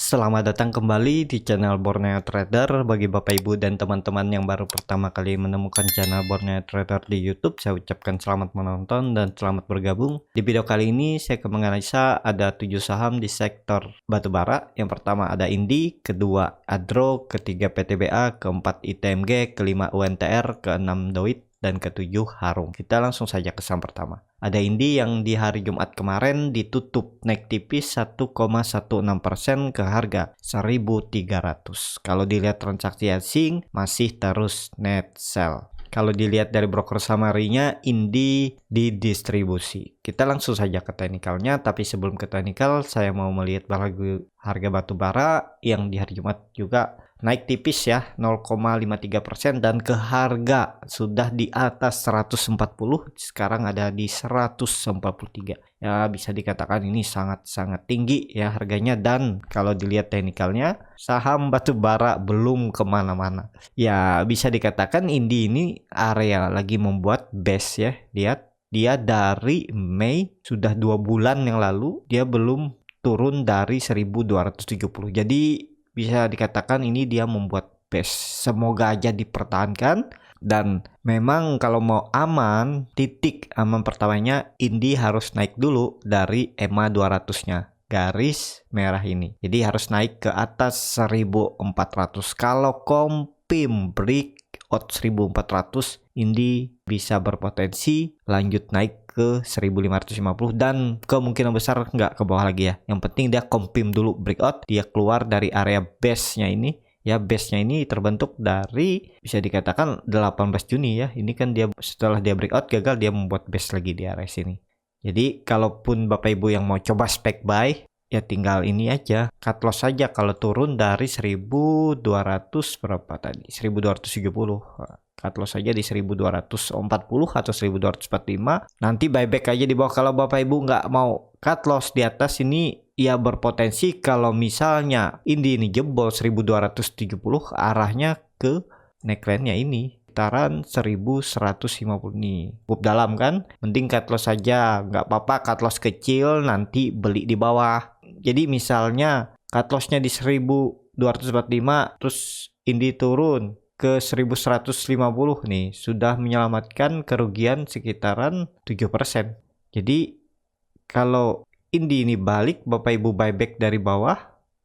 Selamat datang kembali di channel Borneo Trader. Bagi Bapak Ibu dan teman-teman yang baru pertama kali menemukan channel Borneo Trader di YouTube, saya ucapkan selamat menonton dan selamat bergabung. Di video kali ini saya akan menganalisa ada 7 saham di sektor batubara. Yang pertama ada Indi, kedua Adro, ketiga PTBA, keempat ITMG, kelima UNTR, keenam Doit, dan ketujuh Harum. Kita langsung saja ke saham pertama. Ada Indi yang di hari Jumat kemarin ditutup naik tipis 1,16% ke harga 1.300. Kalau dilihat transaksi asing masih terus net sell. Kalau dilihat dari broker summary-nya, Indi didistribusi. Kita langsung saja ke teknikalnya, tapi sebelum ke teknikal saya mau melihat harga batubara yang di hari Jumat juga naik tipis ya 0,53% dan ke harga sudah di atas 140, sekarang ada di 143 ya, bisa dikatakan ini sangat-sangat tinggi ya harganya. Dan kalau dilihat teknikalnya, saham batubara belum kemana-mana ya, bisa dikatakan Indi ini area lagi membuat base ya. Lihat dia dari Mei, sudah 2 bulan yang lalu dia belum turun dari 1270, jadi bisa dikatakan ini dia membuat base. Semoga aja dipertahankan. Dan memang kalau mau aman, titik aman pertamanya Indi harus naik dulu dari EMA 200-nya, garis merah ini. Jadi harus naik ke atas 1400. Kalau kompim breakout 1400, Indi bisa berpotensi lanjut naik ke 1550 dan kemungkinan besar nggak ke bawah lagi ya. Yang penting dia kompim dulu breakout, dia keluar dari area base-nya ini. Ya, base-nya ini terbentuk dari bisa dikatakan 18 Juni ya. Ini kan dia setelah dia breakout gagal, dia membuat base lagi di area sini. Jadi kalaupun Bapak Ibu yang mau coba spek buy, ya tinggal ini aja, cut loss saja kalau turun dari 1200 berapa tadi? 1270. Cut loss saja di 1240 atau 1245. Nanti buyback aja di bawah. Kalau Bapak Ibu nggak mau cut loss di atas ini, ya berpotensi kalau misalnya Indi ini jebol 1270, arahnya ke neckline-nya ini sekitaran 1150 nih. Cukup dalam kan? Mending cut loss saja, nggak apa-apa cut loss kecil, nanti beli di bawah. Jadi misalnya cut loss-nya di 1245, terus Indi turun ke 1150 nih, sudah menyelamatkan kerugian sekitaran 7%. Jadi kalau Indi ini balik, Bapak Ibu buyback dari bawah,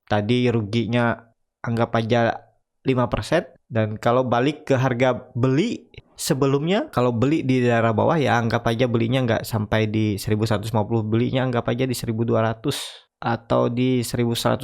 tadi ruginya anggap aja 5%. Dan kalau balik ke harga beli sebelumnya, kalau beli di daerah bawah ya anggap aja belinya nggak sampai di 1150, belinya anggap aja di 1200 atau di 1180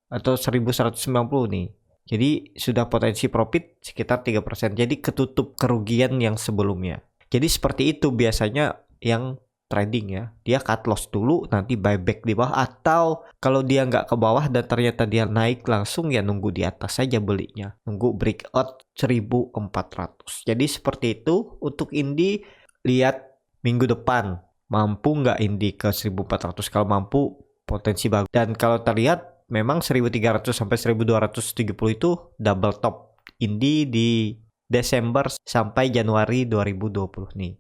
atau 1190 nih. Jadi sudah potensi profit sekitar 3%. Jadi ketutup kerugian yang sebelumnya. Jadi seperti itu biasanya yang trading ya. Dia cut loss dulu, nanti buyback di bawah. Atau kalau dia nggak ke bawah dan ternyata dia naik langsung, ya nunggu di atas saja belinya. Nunggu breakout 1400. Jadi seperti itu untuk Indi. Lihat minggu depan mampu nggak Indi ke 1400. Kalau mampu, potensi bagus. Dan kalau terlihat memang 1300 sampai 1270 itu double top Indi di Desember sampai Januari 2020 nih.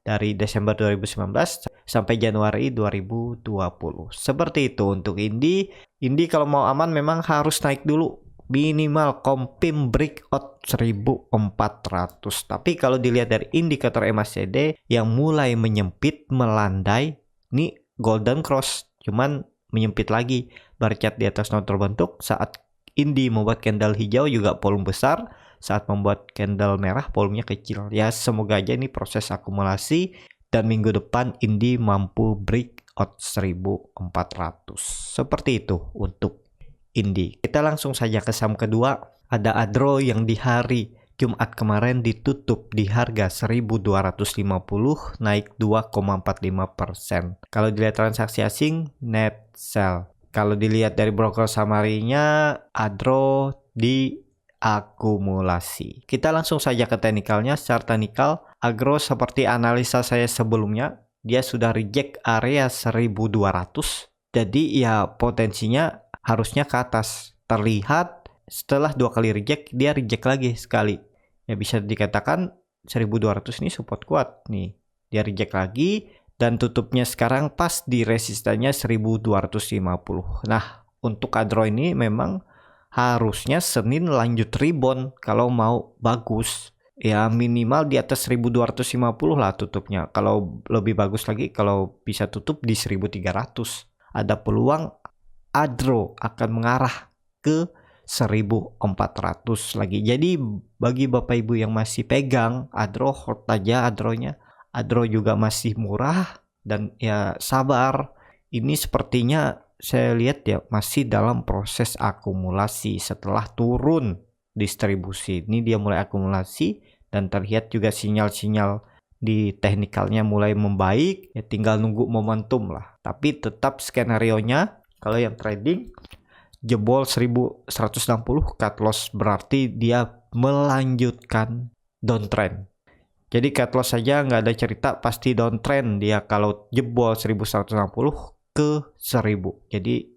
Dari Desember 2019 sampai Januari 2020. Seperti itu untuk Indi. Indi kalau mau aman memang harus naik dulu. Minimal kompim breakout 1400. Tapi kalau dilihat dari indikator MACD yang mulai menyempit, melandai, ini golden cross. Cuman menyempit lagi, bar chart di atas nol terbentuk. Saat Indi membuat candle hijau juga volume besar, saat membuat candle merah volumenya kecil ya. Semoga aja ini proses akumulasi dan minggu depan Indi mampu breakout 1400. Seperti itu untuk Indi. Kita langsung saja ke saham kedua. Ada Adro yang di hari Jumat kemarin ditutup di harga 1250, naik 2,45%. Kalau dilihat transaksi asing, net sell. Kalau dilihat dari broker summary-nya, Adro diakumulasi. Kita langsung saja ke teknikalnya. Secara teknikal, Adro seperti analisa saya sebelumnya, dia sudah reject area 1200. Jadi ya potensinya harusnya ke atas. Terlihat setelah 2 kali reject, dia reject lagi sekali. Ya bisa dikatakan 1200 ini support kuat nih. Dia reject lagi dan tutupnya sekarang pas di resistannya 1250. Nah, untuk Adro ini memang harusnya Senin lanjut rebound kalau mau bagus. Ya minimal di atas 1250 lah tutupnya. Kalau lebih bagus lagi kalau bisa tutup di 1300. Ada peluang Adro akan mengarah ke 1400 lagi. Jadi bagi Bapak Ibu yang masih pegang Adro, hold aja Adronya. Adro juga masih murah dan ya sabar. Ini sepertinya saya lihat ya masih dalam proses akumulasi setelah turun distribusi. Ini dia mulai akumulasi dan terlihat juga sinyal-sinyal di teknikalnya mulai membaik. Ya tinggal nunggu momentum lah. Tapi tetap skenarionya kalau yang trading jebol 1160 cut loss berarti dia melanjutkan downtrend. Jadi cut loss saja nggak ada cerita pasti downtrend dia kalau jebol 1160 ke 1000. Jadi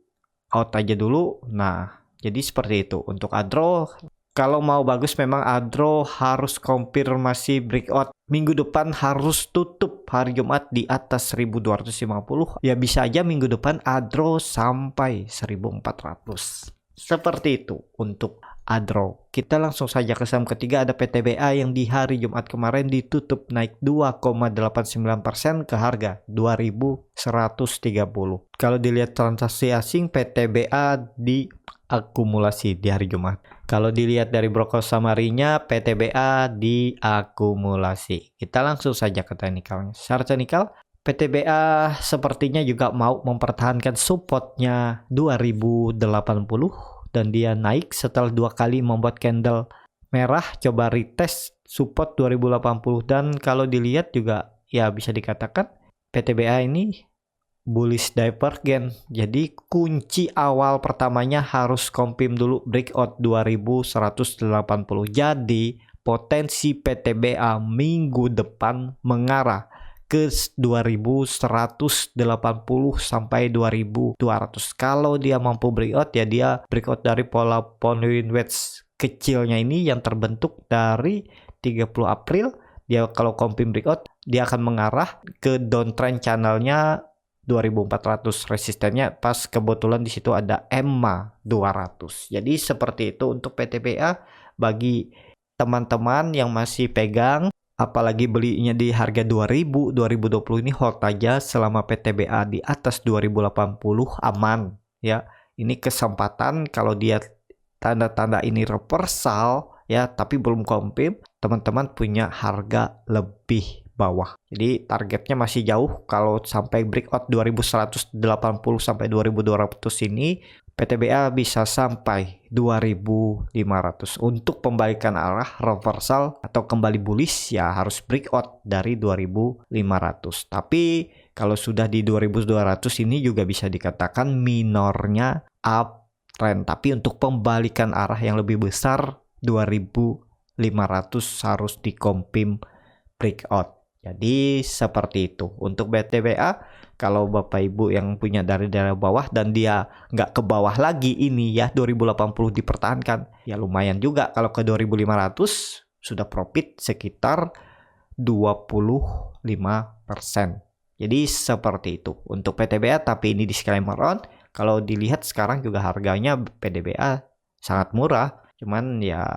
out aja dulu. Nah, jadi seperti itu. Untuk Adro, kalau mau bagus memang Adro harus konfirmasi breakout. Minggu depan harus tutup hari Jumat di atas 1250. Ya bisa aja minggu depan Adro sampai 1400. Seperti itu untuk Adro. Kita langsung saja ke saham ketiga, ada PTBA yang di hari Jumat kemarin ditutup naik 2,89% ke harga 2130. Kalau dilihat transaksi asing, PTBA diakumulasi di hari Jumat. Kalau dilihat dari broker summary-nya, PTBA diakumulasi. Kita langsung saja ke teknikalnya. Secara teknikal, PTBA sepertinya juga mau mempertahankan supportnya 2080 dan dia naik setelah 2 kali membuat candle merah, coba retest support 2080 dan kalau dilihat juga ya bisa dikatakan PTBA ini bullish divergence. Jadi kunci awal pertamanya harus confirm dulu breakout 2180. Jadi potensi PTBA minggu depan mengarah ke 2180 sampai 2200. Kalau dia mampu breakout ya dia breakout dari pola Pauline wedge kecilnya ini yang terbentuk dari 30 April. Dia kalau confirm breakout dia akan mengarah ke downtrend channelnya 2400, resistennya pas kebetulan di situ ada EMA 200. Jadi seperti itu untuk PTBA bagi teman-teman yang masih pegang, apalagi belinya di harga 2000, 2020 ini hold aja selama PTBA di atas 2080 aman ya. Ini kesempatan kalau dia tanda-tanda ini reversal ya tapi belum confirm, teman-teman punya harga lebih bawah. Jadi targetnya masih jauh. Kalau sampai breakout 2180 sampai 2200 ini PTBA bisa sampai 2500. Untuk pembalikan arah reversal atau kembali bullish ya harus breakout dari 2500. Tapi kalau sudah di 2200 ini juga bisa dikatakan minornya uptrend. Tapi untuk pembalikan arah yang lebih besar 2500 harus dikonfirm breakout. Jadi seperti itu untuk PTBA. Kalau Bapak Ibu yang punya dari daerah bawah dan dia nggak ke bawah lagi ini ya 2080 dipertahankan ya lumayan juga. Kalau ke 2500 sudah profit sekitar 25%. Jadi seperti itu untuk PTBA. Tapi ini disclaimer on, kalau dilihat sekarang juga harganya PTBA sangat murah. Cuman ya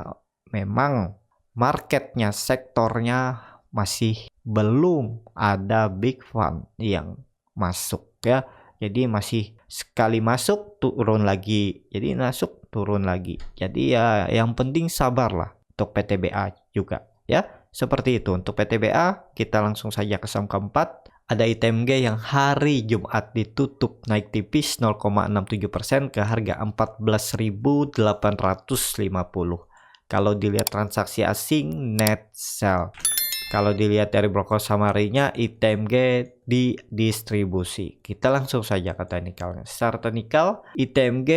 memang marketnya, sektornya masih belum ada big fund yang masuk ya. Jadi masih sekali masuk turun lagi. Jadi masuk turun lagi. Jadi ya yang penting sabarlah untuk PTBA juga ya. Seperti itu untuk PTBA. Kita langsung saja ke saham keempat. Ada ITMG yang hari Jumat ditutup naik tipis 0,67% ke harga 14.850. Kalau dilihat transaksi asing net sell. Kalau dilihat dari broker summary-nya, ITMG di distribusi. Kita langsung saja ke teknikalnya. Secara teknikal, ITMG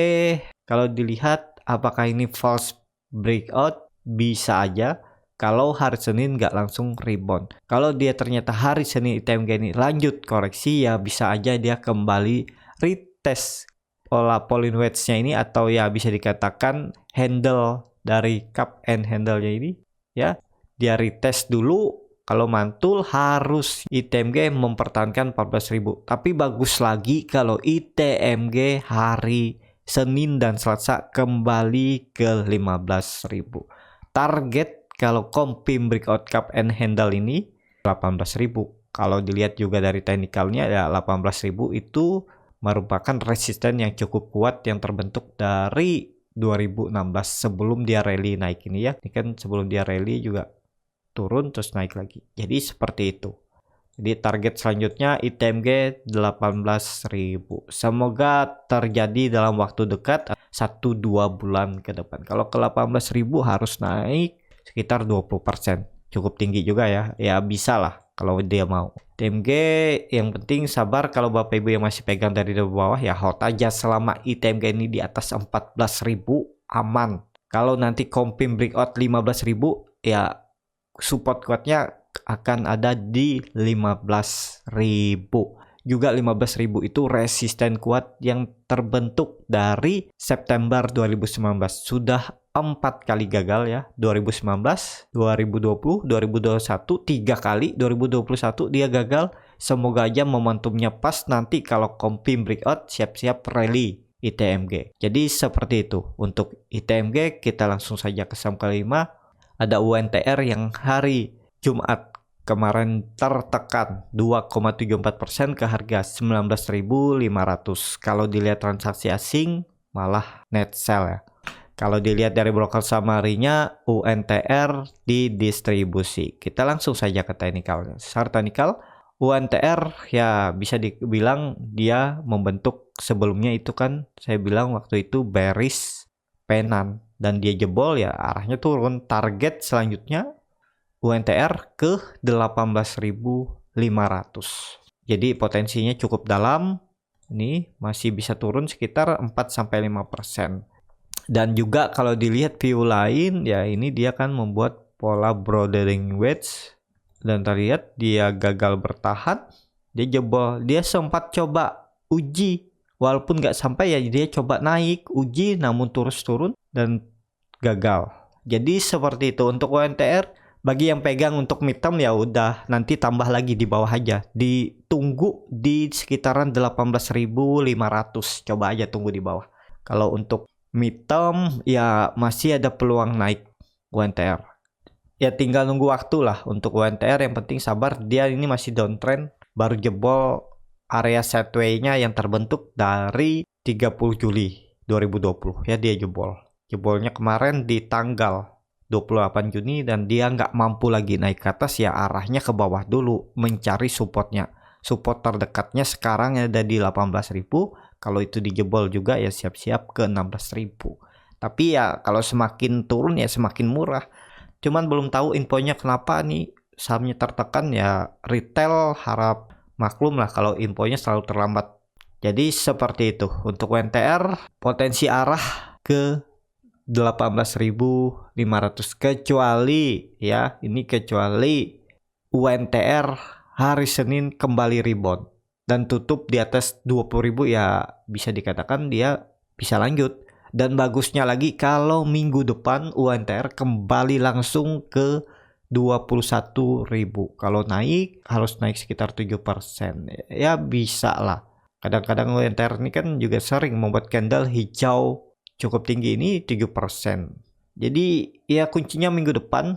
kalau dilihat apakah ini false breakout, bisa aja. Kalau hari Senin nggak langsung rebound. Kalau dia ternyata hari Senin ITMG ini lanjut koreksi, ya bisa aja dia kembali retest pola Pauline wedge-nya ini, atau ya bisa dikatakan handle dari cup and handle-nya ini ya. Dia retest dulu. Kalau mantul harus ITMG mempertahankan 14.000. Tapi bagus lagi kalau ITMG hari Senin dan Selasa kembali ke 15.000. Target kalau Compim Breakout Cup and Handle ini 18.000. Kalau dilihat juga dari teknikalnya ya 18.000 itu merupakan resisten yang cukup kuat yang terbentuk dari 2016 sebelum dia rally naik ini ya. Ini kan sebelum dia rally juga turun terus naik lagi. Jadi seperti itu. Jadi target selanjutnya ITMG 18.000. Semoga terjadi dalam waktu dekat 1-2 bulan ke depan. Kalau ke 18.000 harus naik sekitar 20%. Cukup tinggi juga ya. Ya bisa lah kalau dia mau. ITMG yang penting sabar, kalau Bapak Ibu yang masih pegang dari bawah ya hold aja selama ITMG ini di atas 14.000 aman. Kalau nanti Compim breakout 15.000 ya support kuatnya akan ada di 15.000. Juga 15.000 itu resisten kuat yang terbentuk dari September 2019. Sudah 4 kali gagal ya. 2019, 2020, 2021 3 kali. 2021 dia gagal. Semoga aja momentumnya pas nanti kalau Compim breakout siap-siap rally ITMG. Jadi seperti itu. Untuk ITMG kita langsung saja ke saham kelima. Ada UNTR yang hari Jumat kemarin tertekan 2,74% ke harga 19.500. Kalau dilihat transaksi asing malah net sell ya. Kalau dilihat dari broker summary-nya UNTR didistribusi. Kita langsung saja ke teknikalnya. Secara teknikal UNTR ya bisa dibilang dia membentuk sebelumnya itu kan saya bilang waktu itu bearish penan dan dia jebol ya arahnya turun. Target selanjutnya UNTR ke 18.500. Jadi potensinya cukup dalam. Ini masih bisa turun sekitar 4-5%. Dan juga kalau dilihat view lain ya ini dia kan membuat pola Brodering Wedge. Dan terlihat dia gagal bertahan. Dia jebol. Dia sempat coba uji. Walaupun nggak sampai ya dia coba naik. Uji namun terus turun dan gagal. Jadi seperti itu untuk UNTR. Bagi yang pegang untuk midterm ya udah nanti tambah lagi di bawah aja. Ditunggu di sekitaran 18.500. Coba aja tunggu di bawah. Kalau untuk midterm ya masih ada peluang naik UNTR. Ya tinggal nunggu waktu lah untuk UNTR, yang penting sabar. Dia ini masih downtrend, baru jebol area sideways-nya yang terbentuk dari 30 Juli 2020 ya dia jebol. Jebolnya kemarin di tanggal 28 Juni dan dia nggak mampu lagi naik ke atas ya arahnya ke bawah dulu mencari supportnya. Support terdekatnya sekarang ada di 18.000. Kalau itu dijebol juga ya siap-siap ke 16.000. Tapi ya kalau semakin turun ya semakin murah. Cuman belum tahu infonya kenapa nih sahamnya tertekan ya. Retail harap maklum lah kalau infonya selalu terlambat. Jadi seperti itu untuk UNTR potensi arah ke 18.500 kecuali ya ini kecuali UNTR hari Senin kembali rebound dan tutup di atas 20.000 ya bisa dikatakan dia bisa lanjut. Dan bagusnya lagi kalau minggu depan UNTR kembali langsung ke 21.000. Kalau naik harus naik sekitar 7%. Ya bisa lah. Kadang-kadang UNTR ini kan juga sering membuat candle hijau cukup tinggi ini 7%. Jadi ya kuncinya minggu depan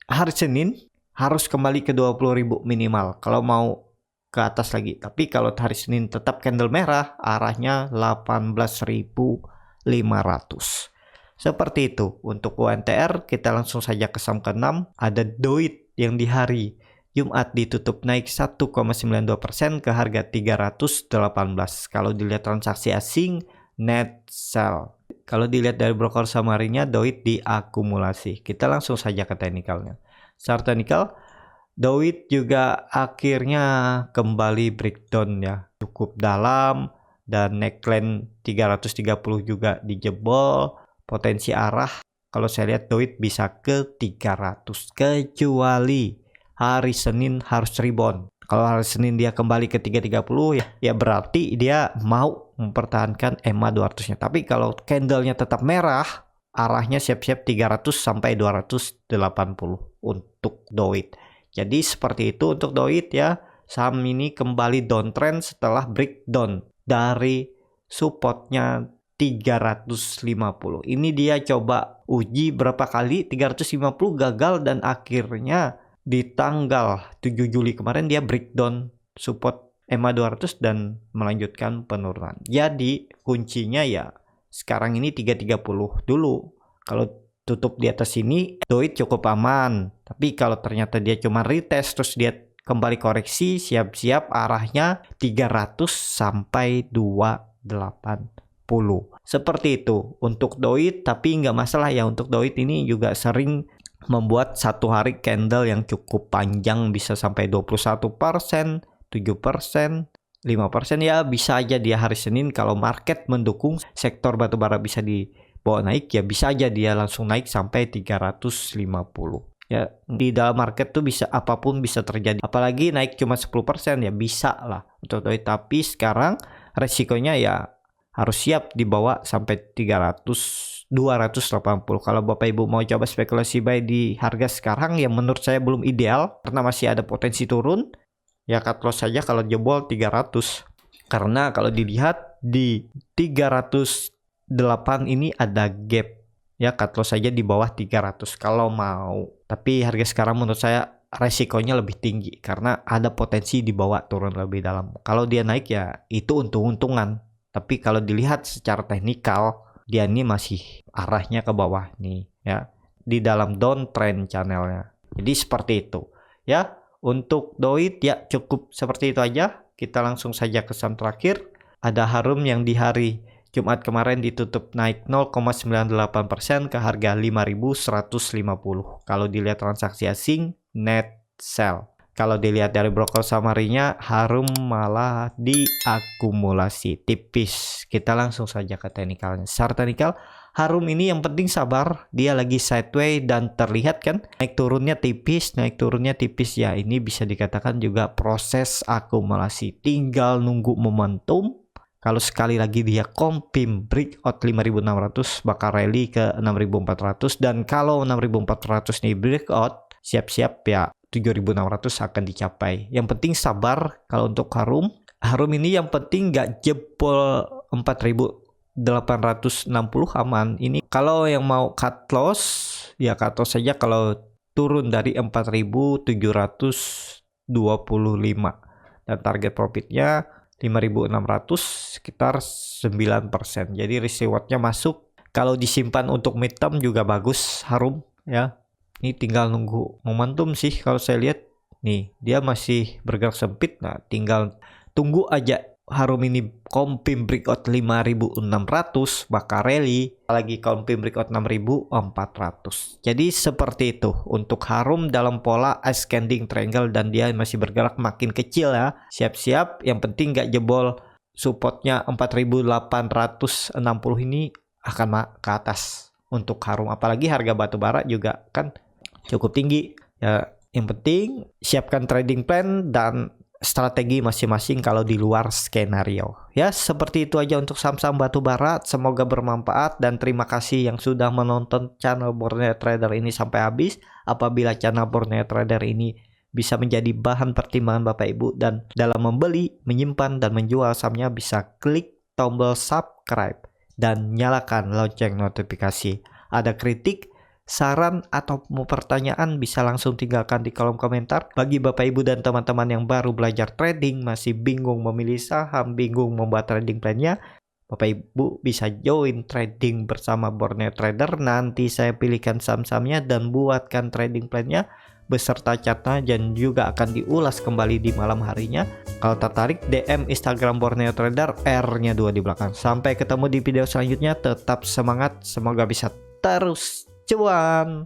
hari Senin harus kembali ke 20.000 minimal kalau mau ke atas lagi. Tapi kalau hari Senin tetap candle merah arahnya 18.500. Seperti itu untuk UNTR. Kita langsung saja ke saham ke-6. Ada DOIT yang di hari Jumat ditutup naik 1,92% ke harga 318. Kalau dilihat transaksi asing net sell. Kalau dilihat dari broker summary-nya DOIT diakumulasi. Kita langsung saja ke teknikalnya. Secara teknikal DOIT juga akhirnya kembali breakdown ya. Cukup dalam dan neckline 330 juga dijebol. Potensi arah kalau saya lihat DOIT bisa ke 300 kecuali hari Senin harus rebound. Kalau hari Senin dia kembali ke 330 ya berarti dia mau mempertahankan EMA 200-nya. Tapi kalau candlenya tetap merah, arahnya siap-siap 300 sampai 280 untuk DOIT. Jadi seperti itu untuk DOIT ya. Saham ini kembali downtrend setelah breakdown dari supportnya 350. Ini dia coba uji berapa kali, 350 gagal, dan akhirnya di tanggal 7 Juli kemarin dia breakdown support EMA 200 dan melanjutkan penurunan. Jadi kuncinya ya sekarang ini 330 dulu. Kalau tutup di atas ini DOIT cukup aman. Tapi kalau ternyata dia cuma retest terus dia kembali koreksi, siap-siap arahnya 300 sampai 280. Seperti itu untuk DOIT, tapi nggak masalah ya. Untuk DOIT ini juga sering membuat satu hari candle yang cukup panjang, bisa sampai 21%, 7%, 5%, ya bisa aja dia hari Senin kalau market mendukung sektor batubara bisa dibawa naik, ya bisa aja dia langsung naik sampai 350. Ya, di dalam market tuh bisa apapun bisa terjadi. Apalagi naik cuma 10% ya bisa lah untuk DOIT. Tapi sekarang resikonya ya harus siap dibawa sampai 280. Kalau Bapak Ibu mau coba spekulasi buy di harga sekarang yang menurut saya belum ideal karena masih ada potensi turun, ya cut loss saja kalau jebol 300. Karena kalau dilihat di 308 ini ada gap. Ya cut loss saja di bawah 300 kalau mau. Tapi harga sekarang menurut saya resikonya lebih tinggi karena ada potensi dibawa turun lebih dalam. Kalau dia naik ya itu untung-untungan. Tapi kalau dilihat secara teknikal dia ini masih arahnya ke bawah nih ya, di dalam downtrend channelnya. Jadi seperti itu ya. Untuk DOIT ya cukup seperti itu aja. Kita langsung saja ke saham terakhir. Ada Harum yang di hari Jumat kemarin ditutup naik 0,98% ke harga 5.150. Kalau dilihat transaksi asing net sell. Kalau dilihat dari broker summary-nya, Harum malah diakumulasi tipis. Kita langsung saja ke teknikalnya. Secara teknikal, Harum ini yang penting sabar. Dia lagi sideways dan terlihat kan naik turunnya tipis, ya. Ini bisa dikatakan juga proses akumulasi. Tinggal nunggu momentum. Kalau sekali lagi dia confirm breakout 5.600 bakal rally ke 6.400, dan kalau 6.400 nih breakout, siap-siap ya 7.600 akan dicapai. Yang penting sabar. Kalau untuk Harum ini yang penting nggak jebol 4.860 aman. Ini kalau yang mau cut loss ya cut loss saja kalau turun dari 4.725 dan target profitnya 5.600 sekitar 9%. Jadi risk rewardnya masuk. Kalau disimpan untuk midterm juga bagus Harum ya. Ini tinggal nunggu momentum sih kalau saya lihat. Nih, dia masih bergerak sempit. Nah, tinggal tunggu aja Harum ini confirm breakout 5.600 bakal rally. Lagi confirm breakout 6.400. Jadi seperti itu untuk Harum dalam pola ascending triangle dan dia masih bergerak makin kecil ya. Siap-siap, yang penting nggak jebol supportnya 4.860 ini akan ke atas untuk Harum. Apalagi harga batubara juga kan cukup tinggi ya. Yang penting siapkan trading plan dan strategi masing-masing kalau di luar skenario ya. Seperti itu aja untuk saham-saham batubara. Semoga bermanfaat dan terima kasih yang sudah menonton channel Borneo Trader ini sampai habis. Apabila channel Borneo Trader ini bisa menjadi bahan pertimbangan Bapak Ibu dan dalam membeli, menyimpan dan menjual sahamnya, bisa klik tombol subscribe dan nyalakan lonceng notifikasi. Ada kritik, saran atau mau pertanyaan bisa langsung tinggalkan di kolom komentar. Bagi Bapak Ibu dan teman-teman yang baru belajar trading, masih bingung memilih saham, bingung membuat trading plan-nya, Bapak Ibu bisa join trading bersama Borneo Trader. Nanti saya pilihkan saham-sahamnya dan buatkan trading plan-nya beserta chartnya dan juga akan diulas kembali di malam harinya. Kalau tertarik, DM Instagram Borneo Trader, R-nya 2 di belakang. Sampai ketemu di video selanjutnya. Tetap semangat, semoga bisa terus cuan.